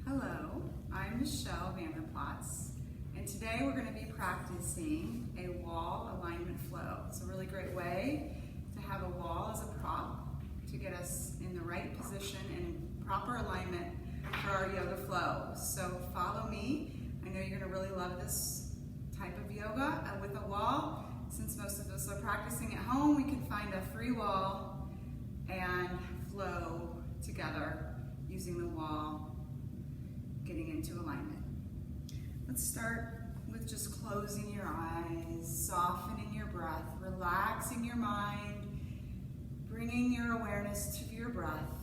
Hello, I'm Michelle VanderPlaats, and today we're going to be practicing a wall alignment flow. It's a really great way to have a wall as a prop to get us in the right position and proper alignment for our yoga flow. So follow me. I know you're going to really love this type of yoga with a wall. Since most of us are practicing at home, we can find a free wall and flow together using the wall, getting into alignment. Let's start with just closing your eyes, softening your breath, relaxing your mind, bringing your awareness to your breath,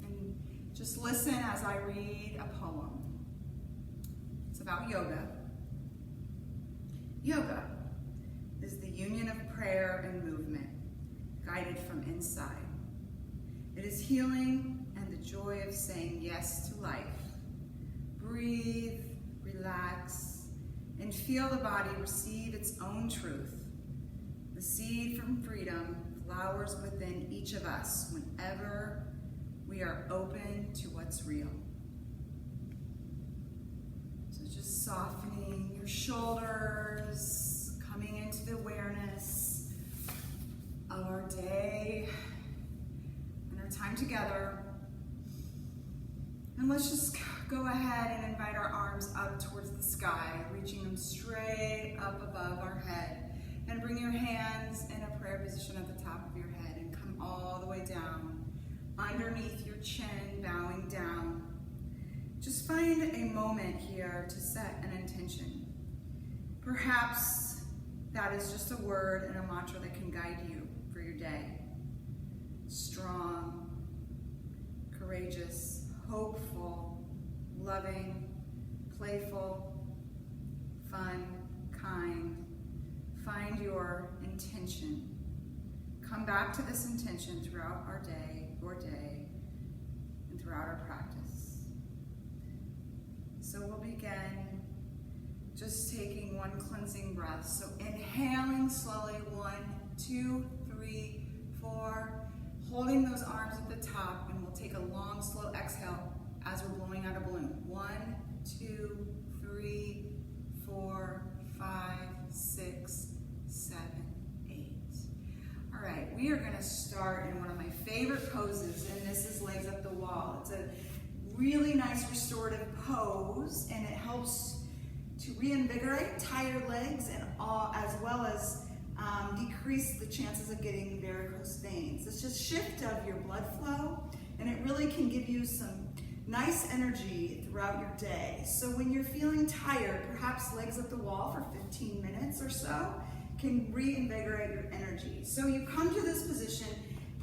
and just listen as I read a poem. It's about yoga. Yoga is the union of prayer and movement, guided from inside. It is healing and the joy of saying yes to life. Breathe, relax, and feel the body receive its own truth. The seed from freedom flowers within each of us whenever we are open to what's real. So just softening your shoulders, coming into the awareness of our day and our time together. And let's just go ahead and invite our arms up towards the sky, reaching them straight up above our head. And bring your hands in a prayer position at the top of your head and come all the way down, underneath your chin, bowing down. Just find a moment here to set an intention. Perhaps that is just a word and a mantra that can guide you for your day. Strong, courageous, hopeful, loving, playful, fun, kind. Find your intention. Come back to this intention throughout our day, your day, and throughout our practice. So we'll begin just taking one cleansing breath. So inhaling slowly, 1, 2, 3, 4. Holding those arms at the top, and we'll take a long, slow exhale as we're blowing out a balloon. 1, 2, 3, 4, 5, 6, 7, 8. All right, we are going to start in one of my favorite poses, and this is legs up the wall. It's a really nice restorative pose, and it helps to reinvigorate tired legs and as well as decrease the chances of getting varicose veins. It's just shift of your blood flow, and it really can give you some nice energy throughout your day. So when you're feeling tired, perhaps legs up the wall for 15 minutes or so can reinvigorate your energy. So you come to this position,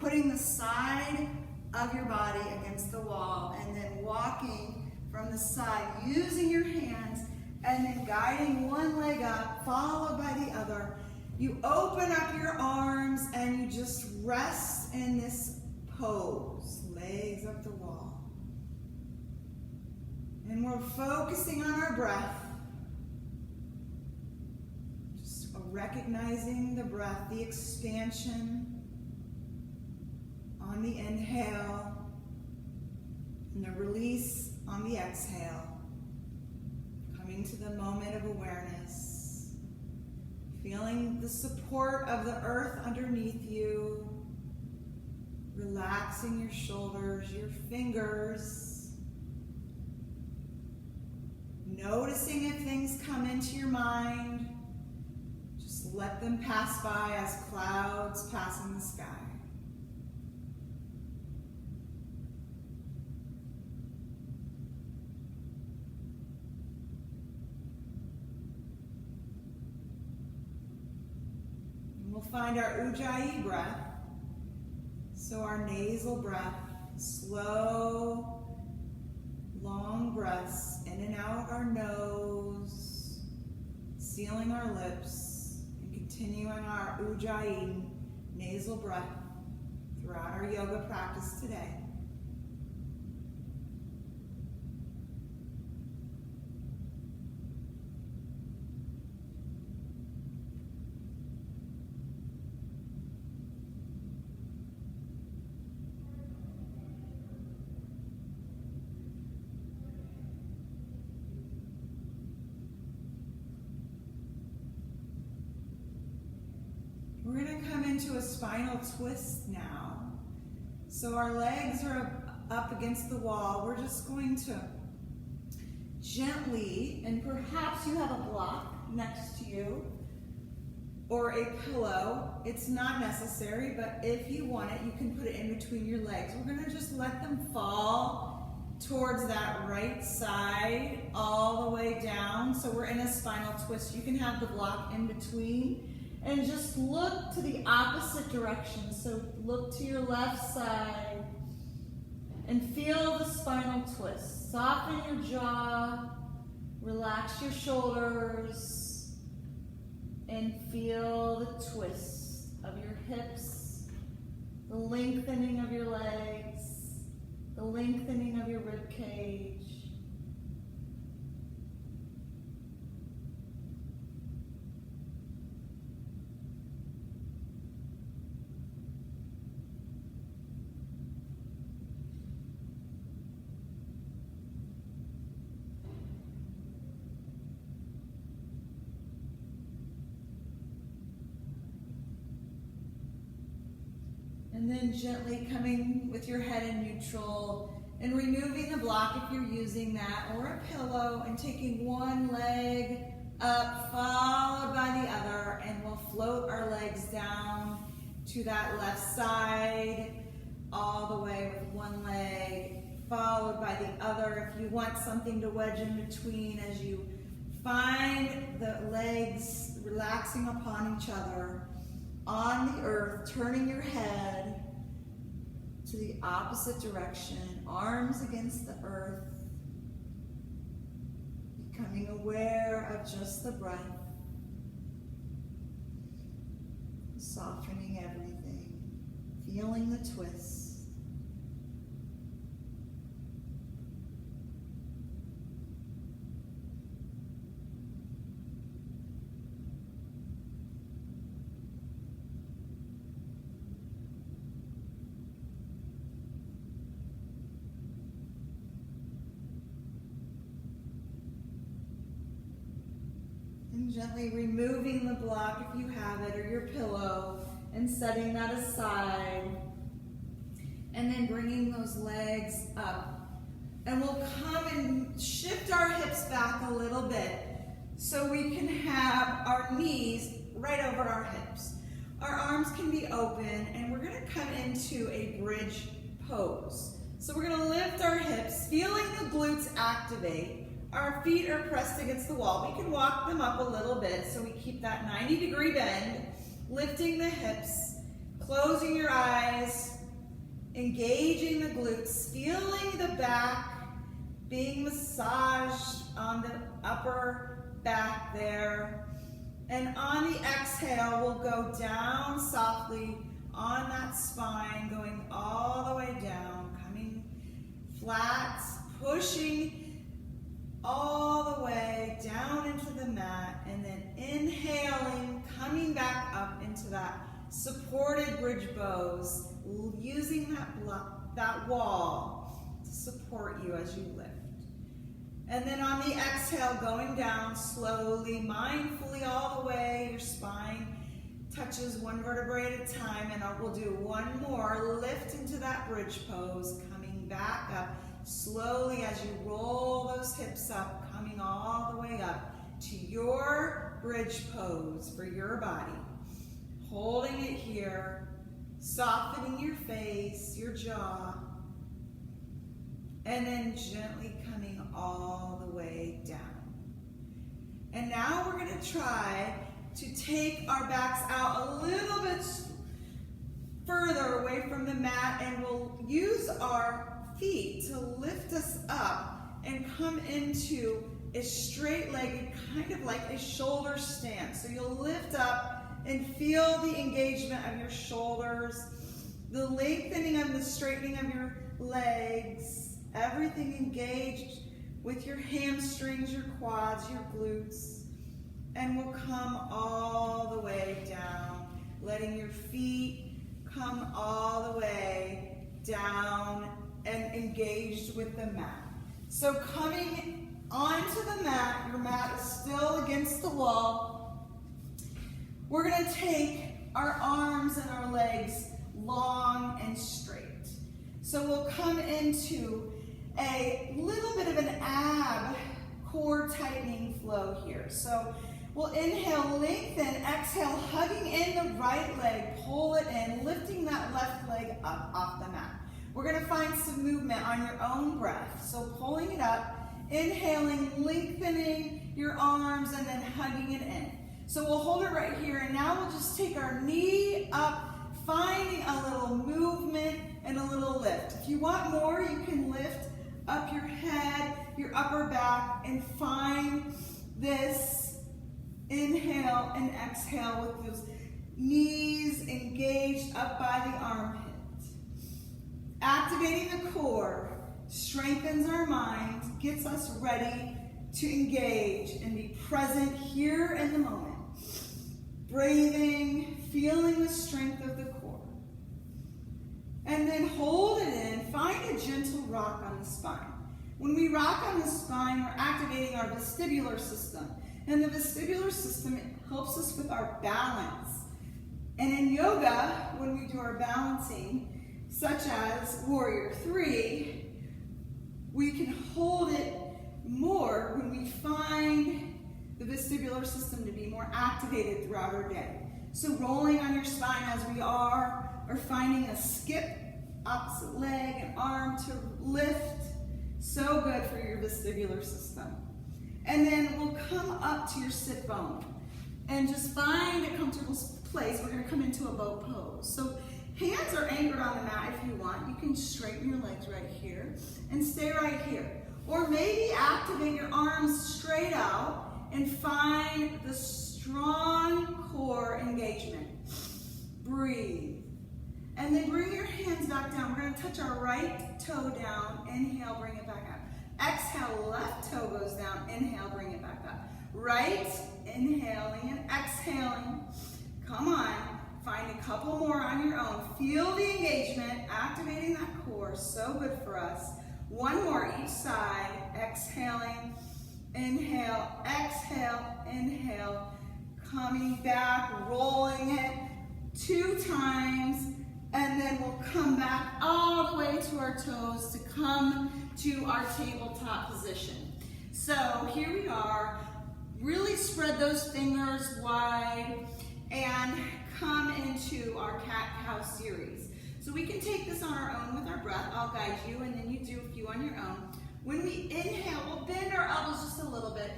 putting the side of your body against the wall, and then walking from the side, using your hands, and then guiding one leg up, followed by the other. You open up your arms and you just rest in this pose, legs up the wall. And we're focusing on our breath. Just recognizing the breath, the expansion on the inhale and the release on the exhale. Coming to the moment of awareness. Feeling the support of the earth underneath you. Relaxing your shoulders, your fingers. Noticing if things come into your mind. Just let them pass by as clouds passing the sky. We'll find our Ujjayi breath. So our nasal breath, slow, long breaths in and out our nose, sealing our lips, and continuing our Ujjayi nasal breath throughout our yoga practice today. into a spinal twist now. So our legs are up against the wall. We're just going to gently, and perhaps you have a block next to you or a pillow. It's not necessary, but if you want it, you can put it in between your legs. We're going to just let them fall towards that right side all the way down. So we're in a spinal twist. You can have the block in between and just look to the opposite direction. So look to your left side and feel the spinal twist. Soften your jaw, relax your shoulders, and feel the twist of your hips, the lengthening of your legs, the lengthening of your rib cage. And then gently coming with your head in neutral and removing the block if you're using that, or a pillow, and taking one leg up followed by the other, and we'll float our legs down to that left side all the way with one leg followed by the other. If you want something to wedge in between as you find the legs relaxing upon each other on the earth, turning your head to the opposite direction, arms against the earth, becoming aware of just the breath, softening everything, feeling the twist. And gently removing the block if you have it, or your pillow, and setting that aside. And then bringing those legs up. And we'll come and shift our hips back a little bit so we can have our knees right over our hips. Our arms can be open, and we're going to come into a bridge pose. So we're going to lift our hips, feeling the glutes activate. Our feet are pressed against the wall. We can walk them up a little bit so we keep that 90-degree bend, lifting the hips, closing your eyes, engaging the glutes, feeling the back being massaged on the upper back there. And on the exhale, we'll go down softly on that spine, going all the way down, coming flat, pushing all the way down into the mat, and then inhaling, coming back up into that supported bridge pose, using that wall to support you as you lift. And then on the exhale, going down slowly, mindfully all the way, your spine touches one vertebrae at a time, and we'll do one more, lift into that bridge pose, coming back up slowly as you roll those hips up, coming all the way up to your bridge pose for your body. Holding it here, softening your face, your jaw, and then gently coming all the way down. And now we're going to try to take our backs out a little bit further away from the mat, and we'll use our feet to lift us up and come into a straight-legged, kind of like a shoulder stance. So you'll lift up and feel the engagement of your shoulders, the lengthening and the straightening of your legs, everything engaged with your hamstrings, your quads, your glutes. And we'll come all the way down, letting your feet come all the way down and engaged with the mat. So coming onto the mat, your mat is still against the wall. We're going to take our arms and our legs long and straight. So we'll come into a little bit of an ab core tightening flow here. So we'll inhale, lengthen, exhale, hugging in the right leg, pull it in, lifting that left leg up off the mat. We're going to find some movement on your own breath. So pulling it up, inhaling, lengthening your arms, and then hugging it in. So we'll hold it right here, and now we'll just take our knee up, finding a little movement and a little lift. If you want more, you can lift up your head, your upper back, and find this inhale and exhale with those knees engaged up by the armpit. Activating the core strengthens our mind, gets us ready to engage and be present here in the moment. Breathing, feeling the strength of the core. And then hold it in, find a gentle rock on the spine. When we rock on the spine, we're activating our vestibular system. And the vestibular system helps us with our balance. And in yoga, when we do our balancing, such as Warrior 3, we can hold it more when we find the vestibular system to be more activated throughout our day. So rolling on your spine as we are, or finding a skip, opposite leg and arm to lift. So good for your vestibular system. And then we'll come up to your sit bone and just find a comfortable place. We're going to come into a boat pose. So hands are anchored on the mat if you want. You can straighten your legs right here and stay right here. Or maybe activate your arms straight out and find the strong core engagement. Breathe. And then bring your hands back down. We're going to touch our right toe down. Inhale, bring it back up. Exhale, left toe goes down. Inhale, bring it back up. Right, inhaling and exhaling. Come on. Find a couple more on your own. Feel the engagement, activating that core. So good for us. One more each side. Exhaling, inhale, exhale, inhale. Coming back, rolling it 2 times. And then we'll come back all the way to our toes to come to our tabletop position. So here we are. Really spread those fingers wide and come into our cat-cow series. So we can take this on our own with our breath. I'll guide you, and then you do a few on your own. When we inhale, we'll bend our elbows just a little bit,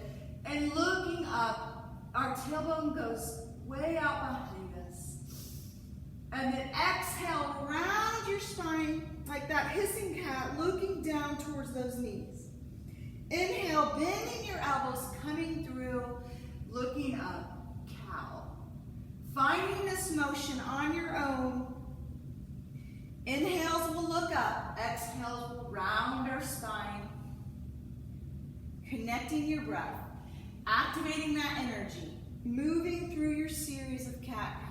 and looking up, our tailbone goes way out behind us. And then exhale, round your spine like that hissing cat, looking down towards those knees. Inhale, bending your elbows, coming through, looking up, cow. Finding this motion on your own. Inhales will look up, exhales will round our spine. Connecting your breath, activating that energy, moving through your series of cat-cow.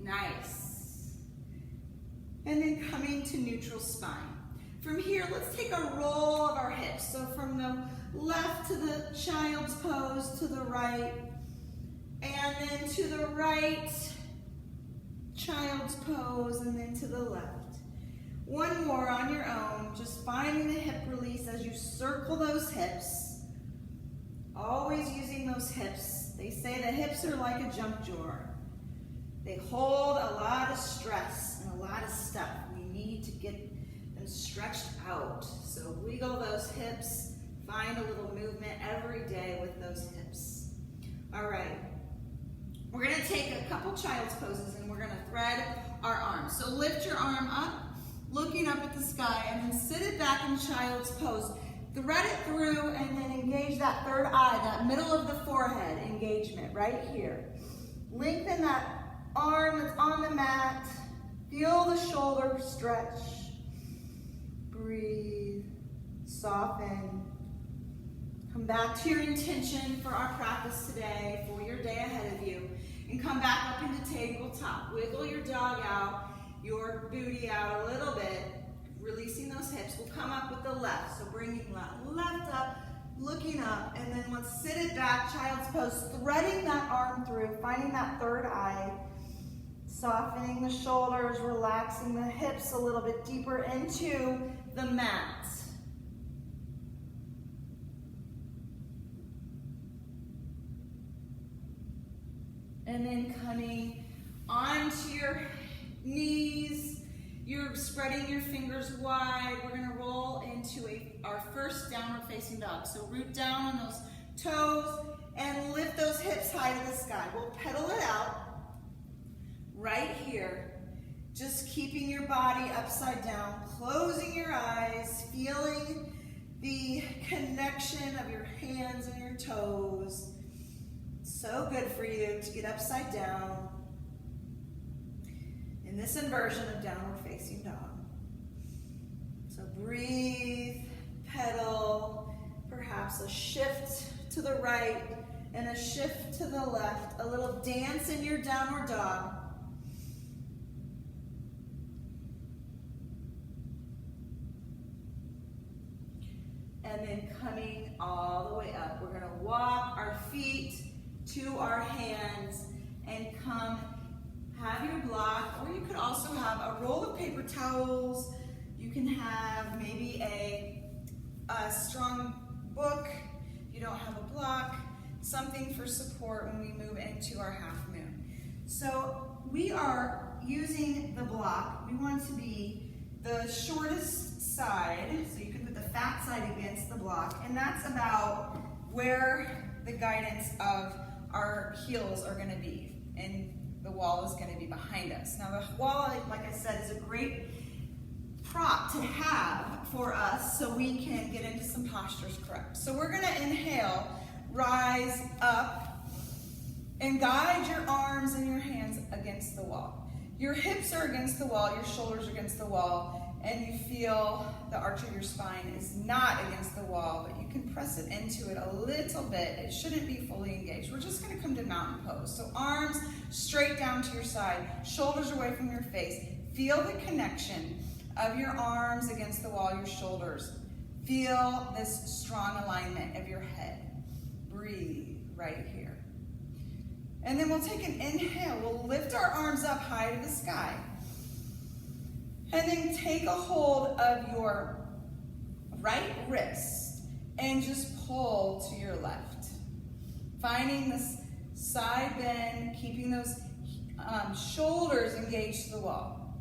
Nice. And then coming to neutral spine. From here, let's take a roll of our hips. So from the left to the child's pose to the right, and then to the right, child's pose, and then to the left. One more on your own, just finding the hip release as you circle those hips. Always using those hips. They say the hips are like a junk drawer. They hold a lot of stress and a lot of stuff. We need to get them stretched out. So wiggle those hips, find a little movement every day with those hips. All right. We're going to take a couple child's poses and we're going to thread our arms. So lift your arm up, looking up at the sky, and then sit it back in child's pose. Thread it through and then engage that third eye, that middle of the forehead engagement right here. Lengthen that arm that's on the mat. Feel the shoulder stretch. Breathe. Soften. Come back to your intention for our practice today, for your day ahead of you. And come back up into tabletop. Wiggle your dog out, your booty out a little bit. Releasing those hips. We'll come up with the left. So bringing that left up, looking up, and then let's sit it back, child's pose, threading that arm through, finding that third eye, softening the shoulders, relaxing the hips a little bit deeper into the mat. And then coming onto your knees, you're spreading your fingers wide. We're gonna roll into our first downward facing dog. So root down on those toes and lift those hips high to the sky. We'll pedal it out right here. Just keeping your body upside down, closing your eyes, feeling the connection of your hands and your toes. So good for you to get upside down in this inversion of downward facing dog. So breathe, pedal, perhaps a shift to the right and a shift to the left, a little dance in your downward dog. And then coming all the way up, we're gonna walk our feet to our hands and come, have your block, or you could also have a roll of paper towels. You can have maybe a strong book. You don't have a block, something for support when we move into our half moon. So we are using the block. We want to be the shortest side, so you can put the fat side against the block, and that's about where the guidance of our heels are going to be, and the wall is going to be behind us. Now the wall, like I said, is a great prop to have for us so we can get into some postures correct. So we're going to inhale, rise up, and guide your arms and your hands against the wall. Your hips are against the wall, your shoulders are against the wall, and you feel the arch of your spine is not against the wall, but you can press it into it a little bit. It shouldn't be fully engaged. We're just gonna come to mountain pose. So arms straight down to your side, shoulders away from your face. Feel the connection of your arms against the wall, your shoulders. Feel this strong alignment of your head. Breathe right here. And then we'll take an inhale. We'll lift our arms up high to the sky. And then take a hold of your right wrist and just pull to your left. Finding this side bend, keeping those shoulders engaged to the wall.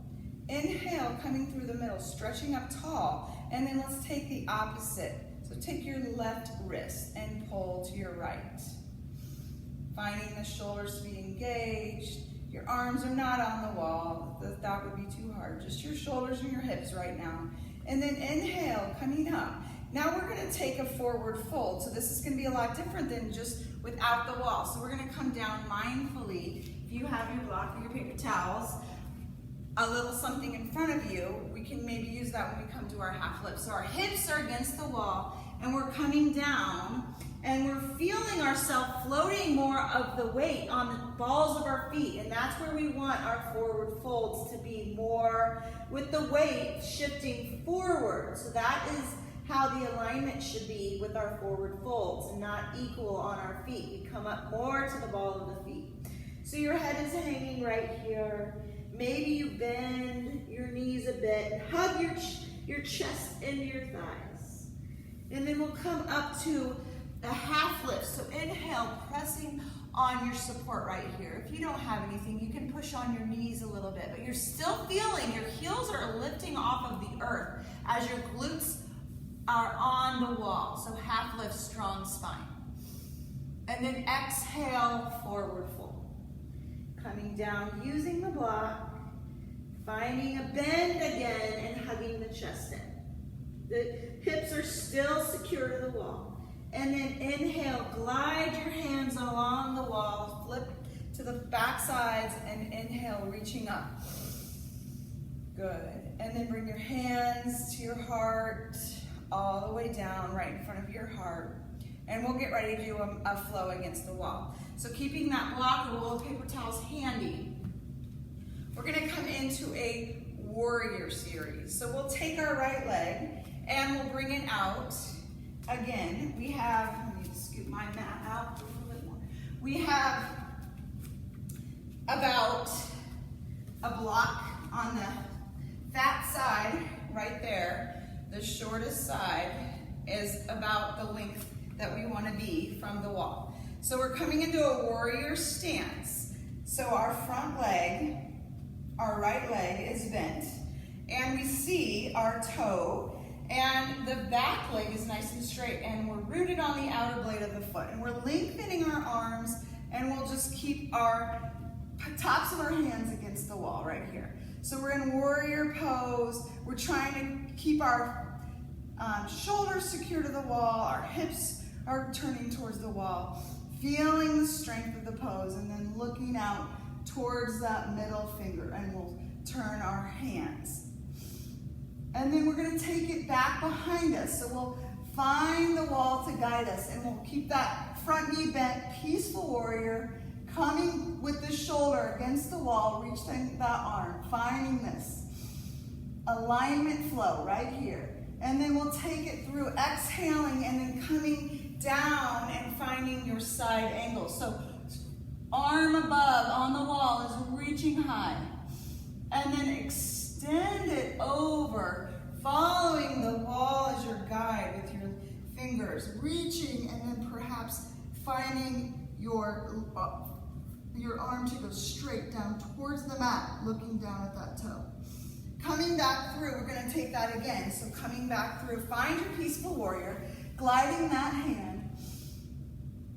Inhale, coming through the middle, stretching up tall. And then let's take the opposite. So take your left wrist and pull to your right. Finding the shoulders to be engaged. Your arms are not on the wall. That would be too hard. Just your shoulders and your hips right now. And then inhale, coming up. Now we're going to take a forward fold. So this is going to be a lot different than just without the wall. So we're going to come down mindfully. If you have your block or your paper towels, a little something in front of you, we can maybe use that when we come to our half lip. So our hips are against the wall and we're coming down. And we're feeling ourselves floating more of the weight on the balls of our feet. And that's where we want our forward folds to be more with the weight shifting forward. So that is how the alignment should be with our forward folds and not equal on our feet. We come up more to the ball of the feet. So your head is hanging right here. Maybe you bend your knees a bit and hug your chest into your thighs. And then we'll come up to a half lift. So inhale, pressing on your support right here. If you don't have anything, you can push on your knees a little bit, but you're still feeling your heels are lifting off of the earth as your glutes are on the wall. So half lift, strong spine. And then exhale, forward fold. Coming down, using the block, finding a bend again and hugging the chest in. The hips are still secure to the wall. And then inhale, glide your hands along the wall, flip to the back sides, and inhale, reaching up. Good. And then bring your hands to your heart, all the way down, right in front of your heart. And we'll get ready to do a flow against the wall. So keeping that block or roll of paper towels handy, we're gonna come into a warrior series. So we'll take our right leg and we'll bring it out again, we have, let me scoot my mat out a little bit more. We have about a block on the fat side right there. The shortest side is about the length that we want to be from the wall. So we're coming into a warrior stance. So our front leg, our right leg is bent, and we see our toe, and the back leg is nice and straight, and we're rooted on the outer blade of the foot, and we're lengthening our arms, and we'll just keep our tops of our hands against the wall right here. So we're in warrior pose. We're trying to keep our shoulders secure to the wall, our hips are turning towards the wall, feeling the strength of the pose, and then looking out towards that middle finger, and we'll turn our hands. And then we're going to take it back behind us. So we'll find the wall to guide us, and we'll keep that front knee bent, peaceful warrior, coming with the shoulder against the wall, reaching that arm, finding this alignment flow right here. And then we'll take it through exhaling and then coming down and finding your side angle. So arm above on the wall is reaching high. And then extend it over, following the wall as your guide with your fingers, reaching and then perhaps finding your arm to go straight down towards the mat, looking down at that toe. Coming back through, we're going to take that again. So coming back through, find your peaceful warrior, gliding that hand,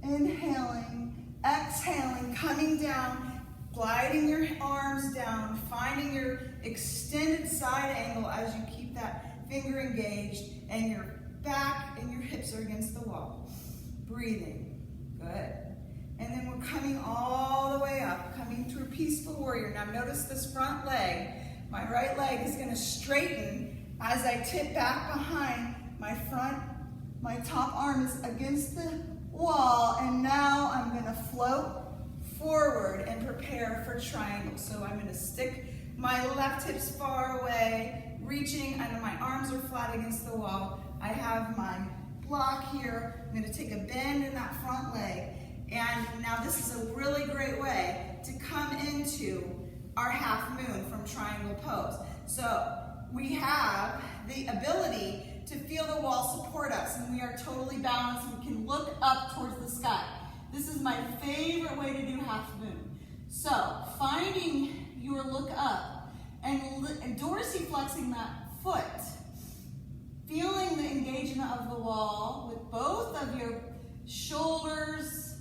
inhaling, exhaling, coming down, gliding your arms down, finding your extended side angle as you keep that finger engaged, and your back and your hips are against the wall. Breathing. Good. And then we're coming all the way up, coming through peaceful warrior. Now notice this front leg. My right leg is going to straighten as I tip back behind. My top arm is against the wall, and now I'm going to float forward and prepare for triangle. So I'm going to stick my left hips far away, reaching, and my arms are flat against the wall. I have my block here. I'm going to take a bend in that front leg. And now this is a really great way to come into our half moon from triangle pose. So we have the ability to feel the wall support us, and we are totally balanced. We can look up towards the sky. This is my favorite way to do half moon. So finding your look up and dorsiflexing that foot, feeling the engagement of the wall with both of your shoulders,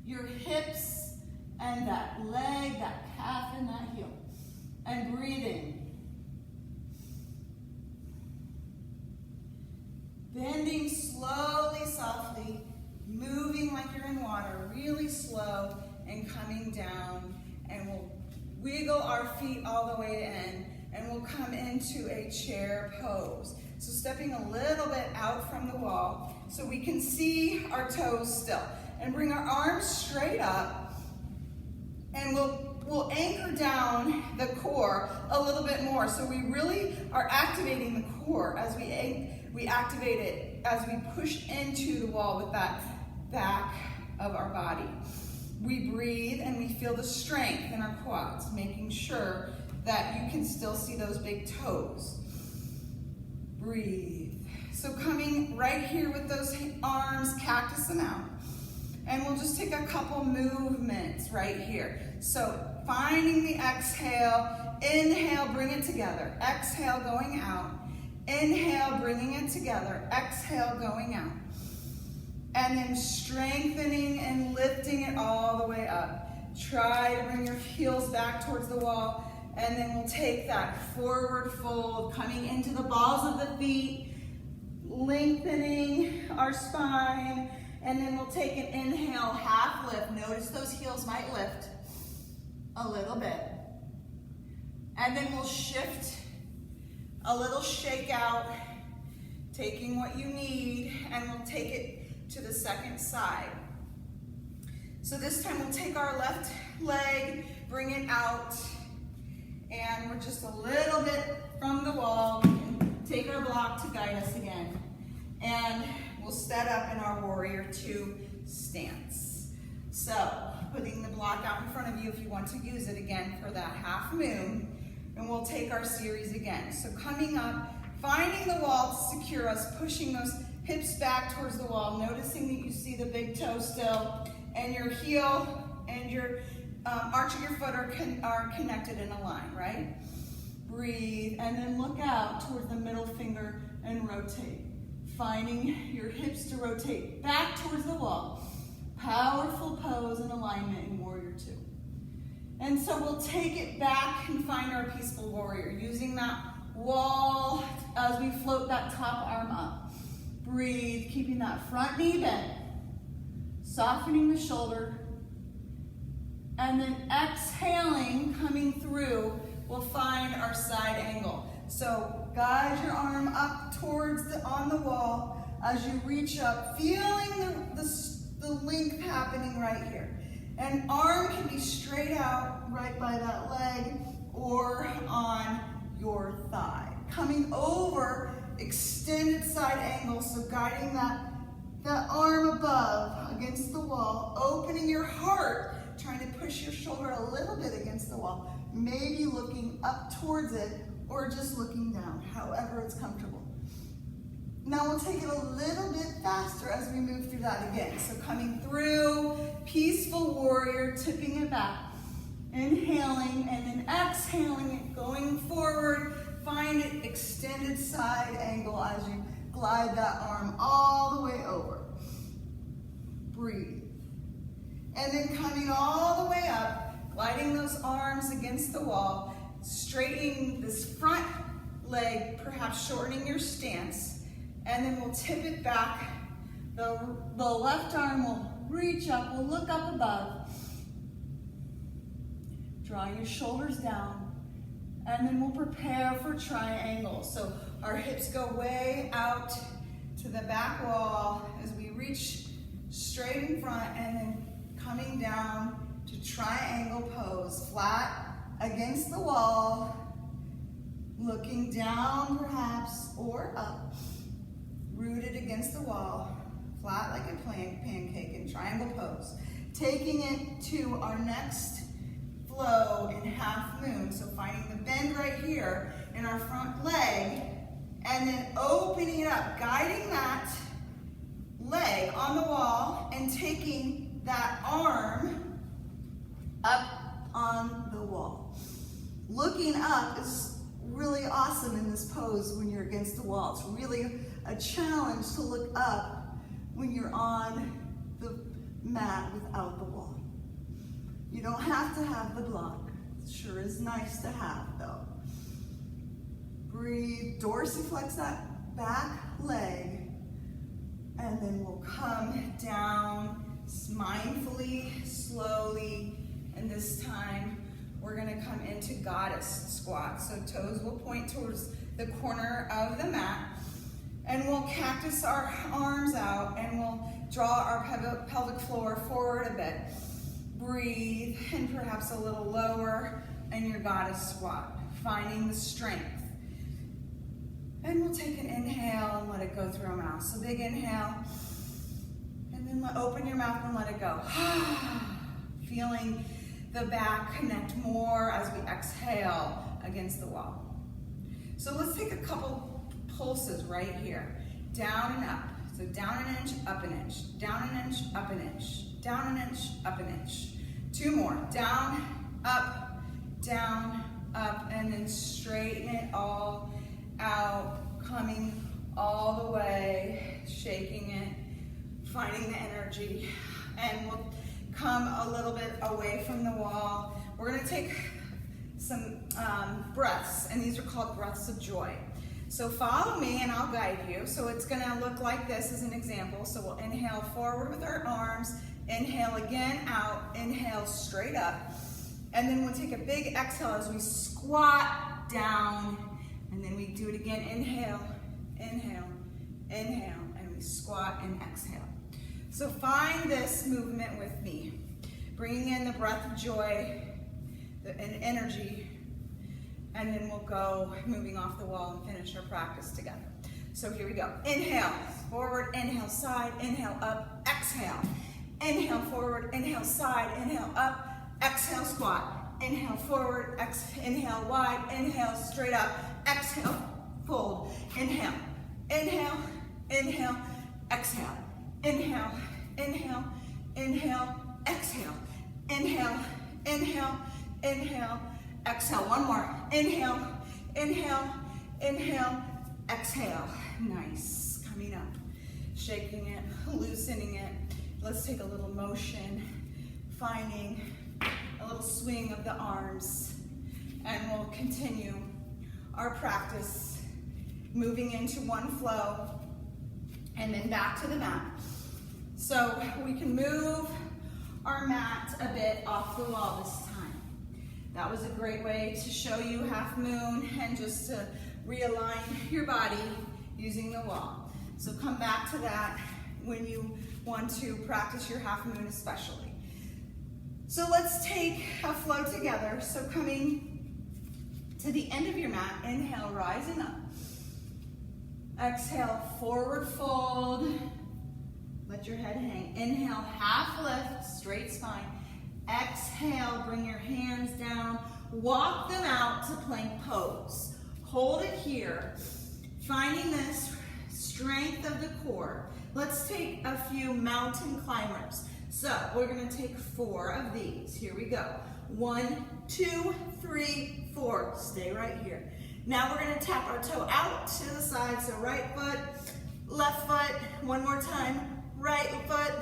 your hips, and that leg, that calf, and that heel. And breathing. Bending slowly, softly, moving like you're in water, really slow, and coming down. And we'll wiggle our feet all the way in, and we'll come into a chair pose. So stepping a little bit out from the wall so we can see our toes still. And bring our arms straight up, and we'll anchor down the core a little bit more. So we really are activating the core as we activate it as we push into the wall with that back of our body. We breathe and we feel the strength in our quads, making sure that you can still see those big toes. Breathe. So coming right here with those arms, cactus them out. And we'll just take a couple movements right here. So finding the exhale, inhale, bring it together. Exhale, going out. Inhale, bringing it together. Exhale, going out. And then strengthening and lifting it all the way up. Try to bring your heels back towards the wall. And then we'll take that forward fold, coming into the balls of the feet, lengthening our spine. And then we'll take an inhale, half lift. Notice those heels might lift a little bit. And then we'll shift, a little shake out, taking what you need, and we'll take it to the second side. So this time we'll take our left leg, bring it out, and we're just a little bit from the wall. We can take our block to guide us again. And we'll will set up in our warrior two stance. So, putting the block out in front of you if you want to use it again for that half moon, and we'll take our series again. So coming up, finding the wall to secure us, pushing those hips back towards the wall, noticing that you see the big toe still, and your heel and your arch of your foot are connected in a line, right? Breathe, and then look out towards the middle finger and rotate. Finding your hips to rotate back towards the wall. Powerful pose and alignment in warrior two. And so we'll take it back and find our peaceful warrior, using that wall as we float that top arm up. Breathe, keeping that front knee bent, softening the shoulder, and then exhaling, coming through, we'll find our side angle. So guide your arm up towards on the wall as you reach up, feeling the length happening right here. And arm can be straight out right by that leg or on your thigh. Coming over, extended side angle, so guiding that arm above against the wall, opening your heart, trying to push your shoulder a little bit against the wall, maybe looking up towards it or just looking down, however it's comfortable. Now we'll take it a little bit faster as we move through that again. So coming through, peaceful warrior, tipping it back, inhaling and then exhaling it, going forward, find it, extended side angle as you glide that arm all the way over. Breathe. And then coming all the way up, gliding those arms against the wall, straightening this front leg, perhaps shortening your stance, and then we'll tip it back. The left arm will reach up, we'll look up above, drawing your shoulders down, and then we'll prepare for triangle. So our hips go way out to the back wall as we reach straight in front, and then coming down to triangle pose, flat against the wall, looking down perhaps or up, rooted against the wall, flat like a pancake in triangle pose. Taking it to our next flow in half moon, so finding the bend right here in our front leg, and then opening it up, guiding that leg on the wall and taking that arm up on the wall. Looking up is really awesome in this pose when you're against the wall. It's really a challenge to look up when you're on the mat without the wall. You don't have to have the block. It sure is nice to have though. Breathe, dorsiflex that back leg, and then we'll come down mindfully, slowly, and this time we're gonna come into goddess squat. So toes will point towards the corner of the mat, and we'll cactus our arms out, and we'll draw our pelvic floor forward a bit. Breathe, and perhaps a little lower in your goddess squat, finding the strength. And we'll take an inhale and let it go through our mouth. So big inhale, and then open your mouth and let it go. Feeling the back connect more as we exhale against the wall. So let's take a couple pulses right here. Down and up. So down an inch, up an inch. Down an inch, up an inch. Down an inch, up an inch. Two more. Down, up, and then straighten it all out, coming all the way, shaking it, finding the energy, and we'll come a little bit away from the wall. We're gonna take some breaths, and these are called breaths of joy. So follow me and I'll guide you. So it's gonna look like this as an example. So we'll inhale forward with our arms, inhale again out, inhale straight up, and then we'll take a big exhale as we squat down, and then we do it again. Inhale, inhale, inhale, and we squat and exhale. So find this movement with me. Bringing in the breath of joy and energy, and then we'll go moving off the wall and finish our practice together. So here we go. Inhale, forward, inhale, side, inhale, up, exhale. Inhale, forward, inhale, side, inhale, up, exhale, squat. Inhale, forward, inhale, wide, inhale, straight up, exhale, fold. Inhale, inhale, inhale, exhale. Inhale, inhale, inhale, exhale. Inhale, inhale, inhale, exhale. One more. Inhale, inhale, inhale, exhale. Nice. Coming up. Shaking it, loosening it. Let's take a little motion, finding a little swing of the arms, and we'll continue our practice, moving into one flow, and then back to the mat. So we can move our mat a bit off the wall this time. That was a great way to show you half moon and just to realign your body using the wall. So come back to that when you want to practice your half moon especially. So let's take a flow together. So coming to the end of your mat, inhale, rising up. Exhale, forward fold. Let your head hang. Inhale, half lift, straight spine. Exhale, bring your hands down. Walk them out to plank pose. Hold it here, finding this strength of the core. Let's take a few mountain climbers. So we're gonna take 4 of these. Here we go. 1, 2, 3, 4. Stay right here. Now we're gonna tap our toe out to the side. So right foot, left foot. One more time. Right foot,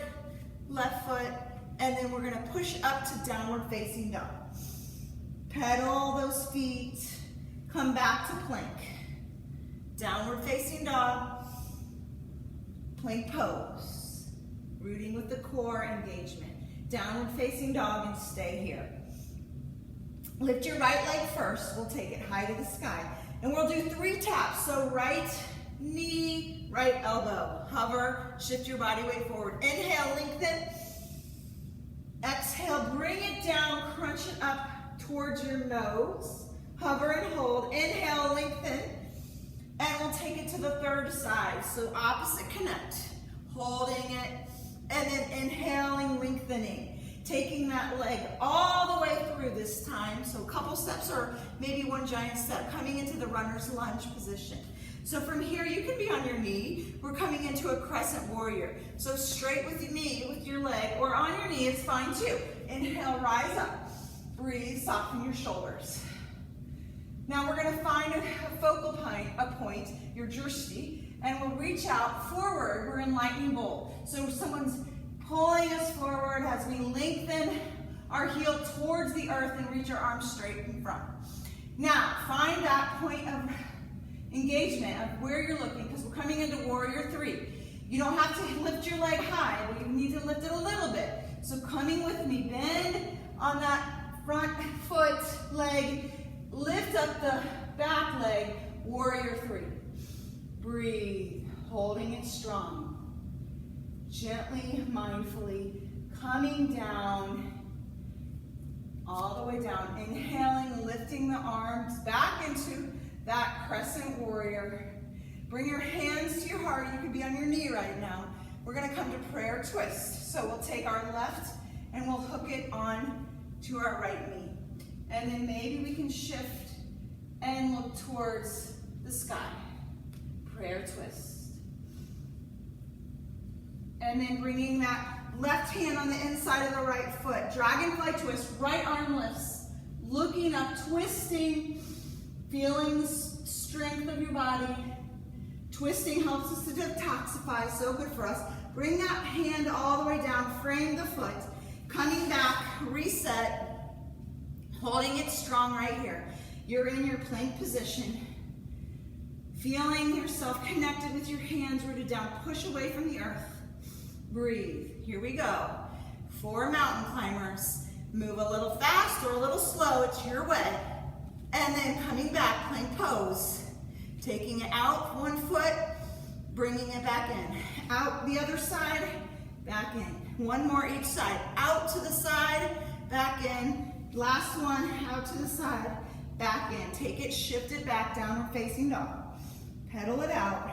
left foot. And then we're gonna push up to downward facing dog. Pedal those feet. Come back to plank. Downward facing dog. Plank pose. Rooting with the core engagement. Downward facing dog and stay here. Lift your right leg first. We'll take it high to the sky. And we'll do 3 taps. So right knee, right elbow. Hover, shift your body weight forward. Inhale, lengthen. Exhale, bring it down, crunch it up towards your nose. Hover and hold. Inhale, lengthen. And we'll take it to the 3rd side. So opposite connect. Holding it. And then inhaling, lengthening. Taking that leg all the way through this time. So a couple steps or maybe one giant step. Coming into the runner's lunge position. So from here, you can be on your knee. We're coming into a crescent warrior. So straight with me, with your leg, or on your knee is fine too. Inhale, rise up. Breathe, soften your shoulders. Now we're gonna find a focal point, your drishti, and we'll reach out forward. We're in lightning bolt. So someone's pulling us forward as we lengthen our heel towards the earth and reach our arms straight in front. Now, find that point of engagement of where you're looking, because we're coming into warrior 3. You don't have to lift your leg high, but you need to lift it a little bit. So coming with me, bend on that front foot, leg, lift up the back leg, warrior 3. Breathe, holding it strong. Gently, mindfully, coming down, all the way down. Inhaling, lifting the arms back into that crescent warrior. Bring your hands to your heart. You could be on your knee right now. We're gonna come to prayer twist. So we'll take our left and we'll hook it on to our right knee. And then maybe we can shift and look towards the sky. Prayer twist. And then bringing that left hand on the inside of the right foot. Dragonfly twist, right arm lifts. Looking up, twisting, feeling the strength of your body. Twisting helps us to detoxify, so good for us. Bring that hand all the way down, frame the foot. Coming back, reset, holding it strong right here. You're in your plank position. Feeling yourself connected with your hands rooted down. Push away from the earth. Breathe. Here we go. 4 mountain climbers. Move a little fast or a little slow. It's your way. And then coming back, plank pose. Taking it out, 1 foot, bringing it back in. Out the other side, back in. 1 more each side. Out to the side, back in. Last one, out to the side, back in. Take it, shift it back, downward facing dog. Pedal it out.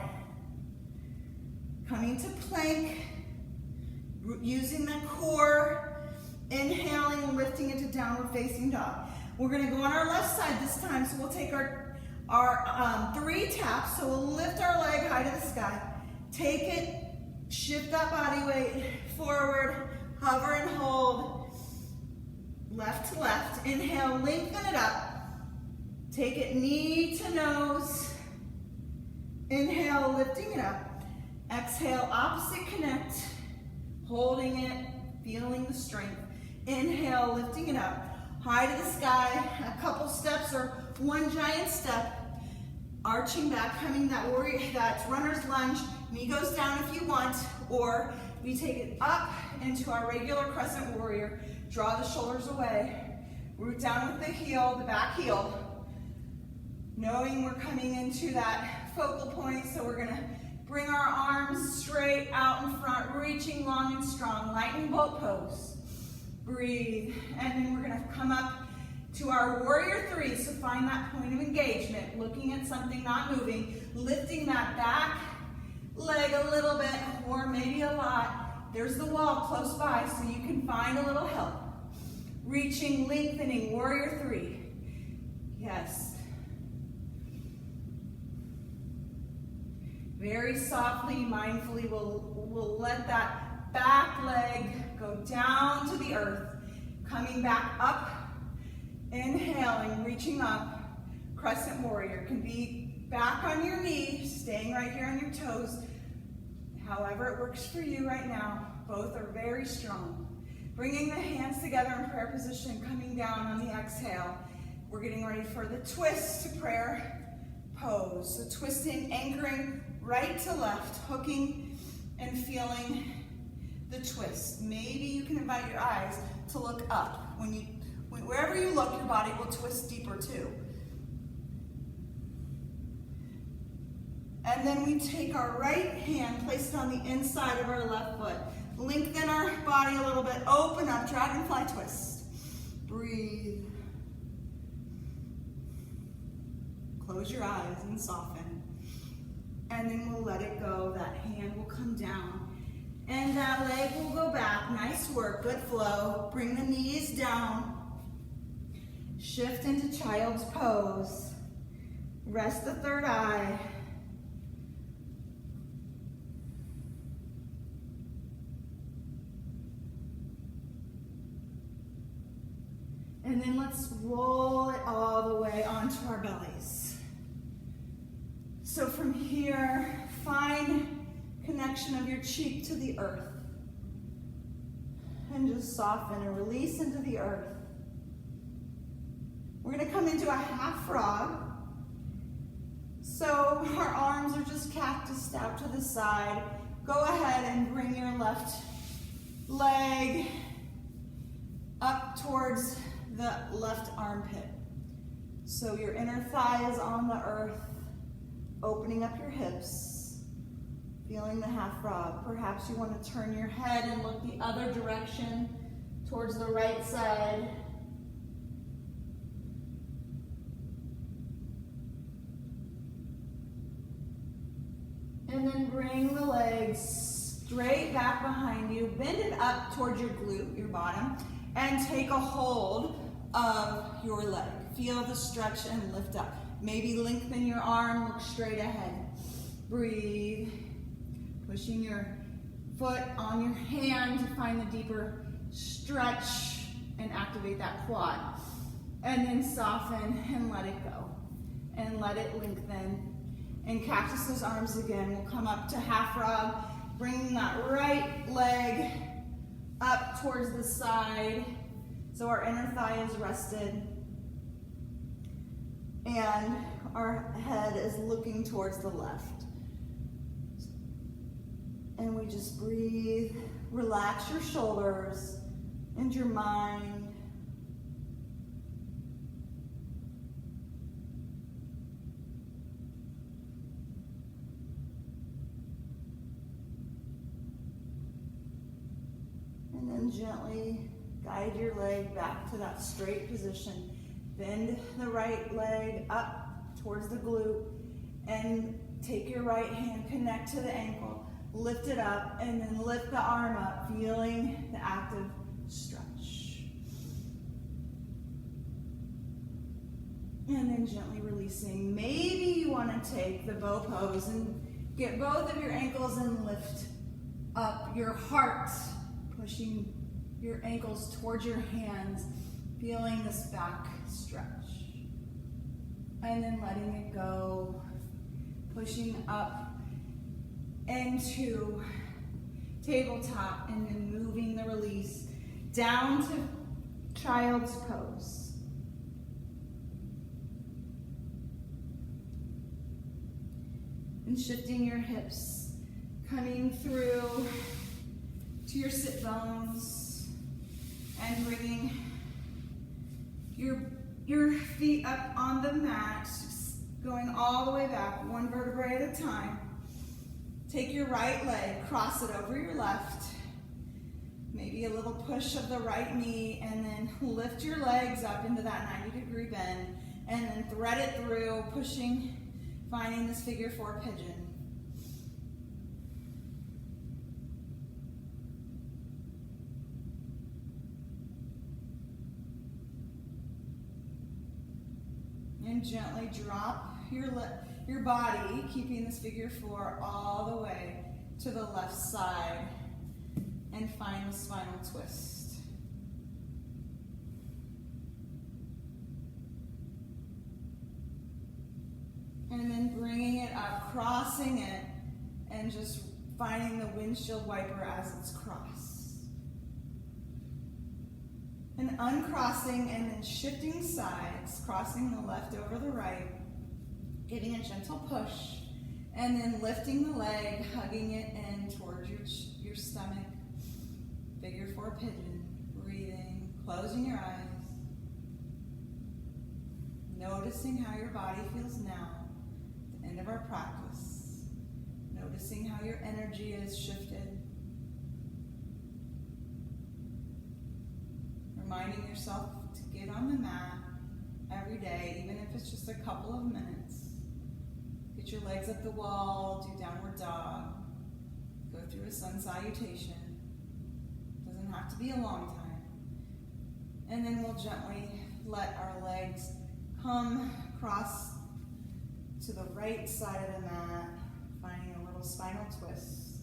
Coming to plank, using the core, inhaling and lifting into downward facing dog. We're gonna go on our left side this time, so we'll take our 3 taps. So we'll lift our leg high to the sky, take it, shift that body weight forward, hover and hold, left to left. Inhale, lengthen it up. Take it knee to nose. Inhale, lifting it up. Exhale, opposite connect, holding it, feeling the strength. Inhale, lifting it up, high to the sky, a couple steps or one giant step, arching back, coming that runner's lunge. Knee goes down if you want, or we take it up into our regular crescent warrior. Draw the shoulders away, root down with the heel, the back heel, knowing we're coming into that focal point, so we're gonna bring our arms straight out in front, reaching long and strong, lightning bolt pose. Breathe, and then we're gonna come up to our warrior 3, so find that point of engagement, looking at something, not moving, lifting that back leg a little bit, or maybe a lot. There's the wall close by, so you can find a little help. Reaching, lengthening, warrior 3. Yes. Very softly, mindfully, we'll let that back leg go down to the earth. Coming back up, inhaling, reaching up, crescent warrior. Can be back on your knee, staying right here on your toes. However it works for you right now. Both are very strong. Bringing the hands together in prayer position, coming down on the exhale. We're getting ready for the twist to prayer pose. So twisting, anchoring right to left, hooking and feeling the twist. Maybe you can invite your eyes to look up. Wherever you look, your body will twist deeper too. And then we take our right hand, place it on the inside of our left foot. Lengthen our body a little bit, open up, dragonfly twist. Breathe. Close your eyes and soften. And then we'll let it go. That hand will come down. And that leg will go back. Nice work, good flow. Bring the knees down. Shift into child's pose. Rest the third eye. And then let's roll it all the way onto our bellies. So from here, find connection of your cheek to the earth. And just soften and release into the earth. We're gonna come into a half frog. So our arms are just cactused out to the side. Go ahead and bring your left leg up towards the left armpit. So your inner thigh is on the earth, opening up your hips, feeling the half frog. Perhaps you want to turn your head and look the other direction towards the right side. And then bring the legs straight back behind you. Bend it up towards your glute, your bottom, and take a hold of your leg. Feel the stretch and lift up. Maybe lengthen your arm, look straight ahead. Breathe. Pushing your foot on your hand to find the deeper stretch and activate that quad. And then soften and let it go. And let it lengthen. And cactus those arms again. We'll come up to half frog. Bring that right leg up towards the side. So our inner thigh is rested. And our head is looking towards the left. And we just breathe. Relax your shoulders and your mind. And then gently guide your leg back to that straight position. Bend the right leg up towards the glute and take your right hand, connect to the ankle. lift it up, and then lift the arm up, feeling the active stretch. And then gently releasing. Maybe you want to take the bow pose and get both of your ankles and lift up your heart, pushing your ankles towards your hands, feeling this back stretch. And then letting it go, pushing up into tabletop, and then moving the release down to child's pose. And shifting your hips, coming through to your sit bones, and bringing your feet up on the mat, going all the way back, one vertebrae at a time. Take your right leg, cross it over your left, maybe a little push of the right knee, and then lift your legs up into that 90-degree bend, and then thread it through, pushing, finding this figure four pigeon. And gently drop your body, keeping this figure four all the way to the left side, and find the spinal twist. And then bringing it up, crossing it, and just finding the windshield wiper as it's crossed. And uncrossing and then shifting sides, crossing the left over the right, giving a gentle push, and then lifting the leg, hugging it in towards your stomach. Figure four pigeon, breathing, closing your eyes. Noticing how your body feels now, at the end of our practice. Noticing how your energy is shifted. Reminding yourself to get on the mat every day, even if it's just a couple of minutes. Get your legs up the wall, do downward dog, go through a sun salutation. Doesn't have to be a long time. And then we'll gently let our legs come across to the right side of the mat, finding a little spinal twist.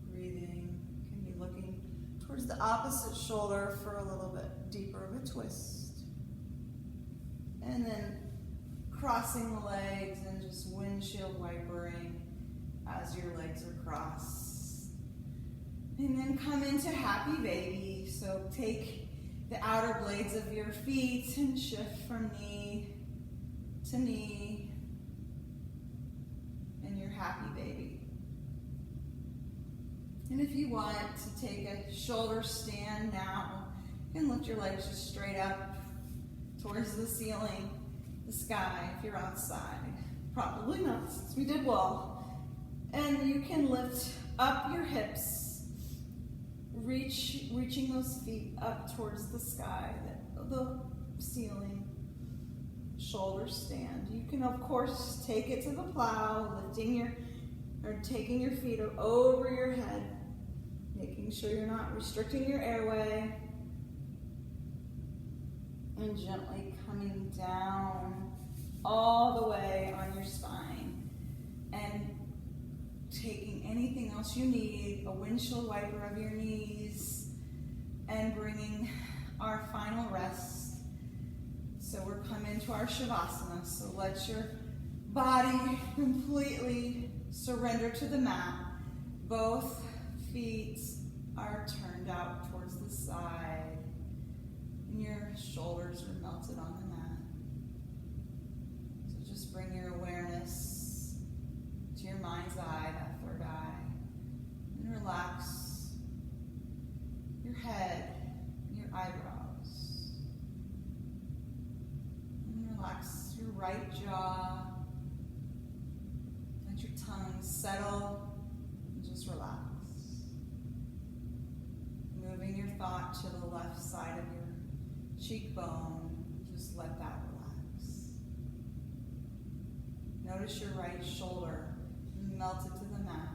Breathing, can be looking towards the opposite shoulder for a little bit deeper of a twist. And then crossing the legs and just windshield wipering as your legs are crossed. And then come into happy baby. So take the outer blades of your feet and shift from knee to knee. And your happy baby. And if you want to take a shoulder stand now, you can lift your legs just straight up towards the ceiling, the sky if you're outside. Probably not, since we did well. And you can lift up your hips, reaching those feet up towards the sky, the ceiling, shoulder stand. You can, of course, take it to the plow, taking your feet over your head, making sure you're not restricting your airway, and gently coming down all the way on your spine, and taking anything else you need, a windshield wiper of your knees, and bringing our final rest. So we're coming to our Shavasana, so let your body completely surrender to the mat. Both feet are turned out towards the side, and your shoulders are melted on the mat. So just bring your awareness to your mind's eye, that third eye, and relax your head, your eyebrows, and relax your right jaw. Let your tongue settle and just relax. Moving your thought to the left side of your cheekbone, just let that relax. Notice your right shoulder melted to the mat.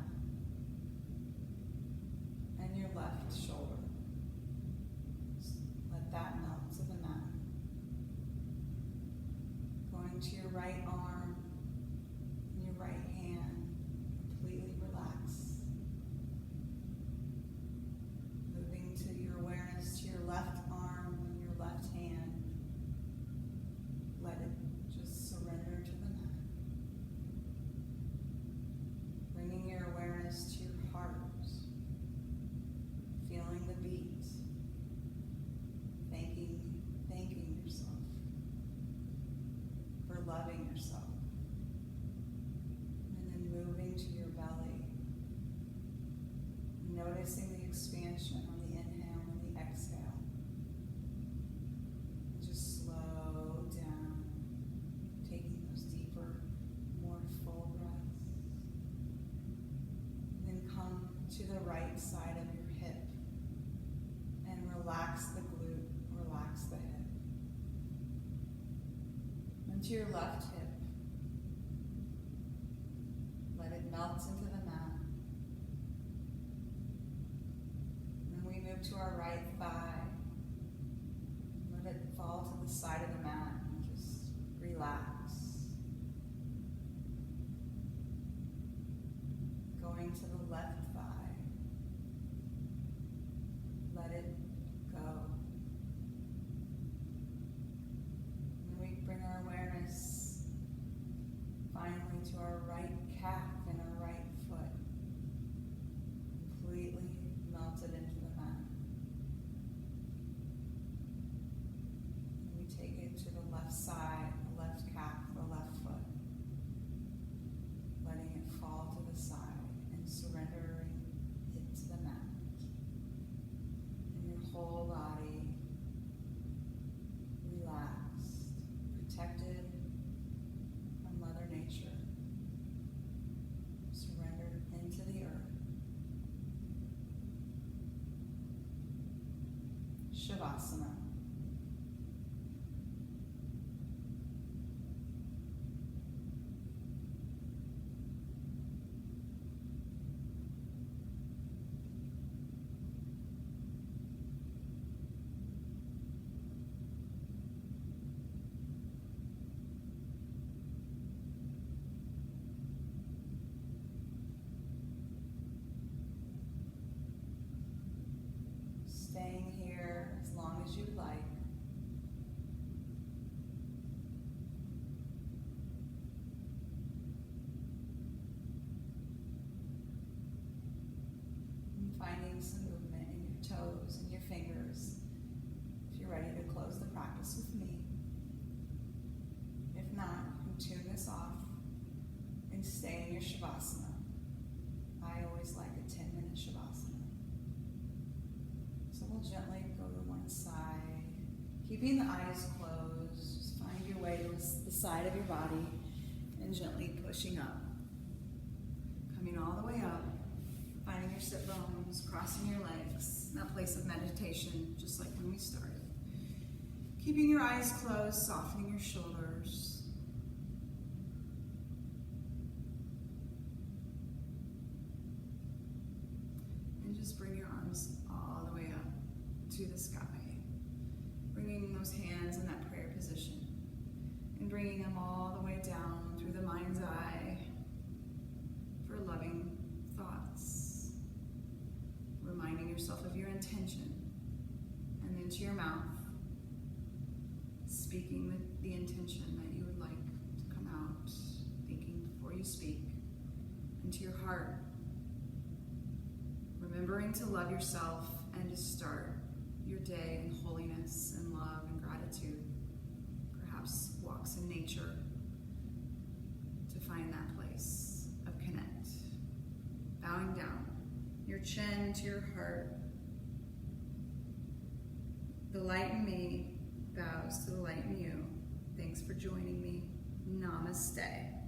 noticing the expansion on the inhale and the exhale. And just slow down, taking those deeper, more full breaths. And then come to the right side of your hip and relax the glute, relax the hip. And to your left hip, let it melt into the mat. And we move to our right thigh. Let it fall to the side of the mat and just relax. Going to the left thigh. Let it go. And we bring our awareness finally to our right calf and our right foot. Completely melted into the mat. And we take it to the left side, the left calf, the left foot. Letting it fall to the side and surrendering it to the mat. And your whole body relaxed, protected from Mother Nature, surrendered into the earth. Shavasana. Staying here as long as you'd like. And finding some movement in your toes and your fingers if you're ready to close the practice with me. If not, you can tune this off and stay in your Shavasana. I always like a 10-minute Shavasana. So we'll gently go to one side, keeping the eyes closed. Just find your way to the side of your body and gently pushing up. Coming all the way up, finding your sit bones, crossing your legs, in that place of meditation, just like when we started. Keeping your eyes closed, softening your shoulders. And just bring your arms all the way up to the sky. Bringing those hands in that prayer position. And bringing them all the way down through the mind's eye for loving thoughts. Reminding yourself of your intention. And then to your mouth, speaking the intention that you would like to come out, thinking before you speak. And to your heart, remembering to love yourself and to start your day in holiness and love and gratitude. Perhaps walks in nature to find that place of connect. Bowing down, your chin to your heart. The light in me bows to the light in you. Thanks for joining me. Namaste.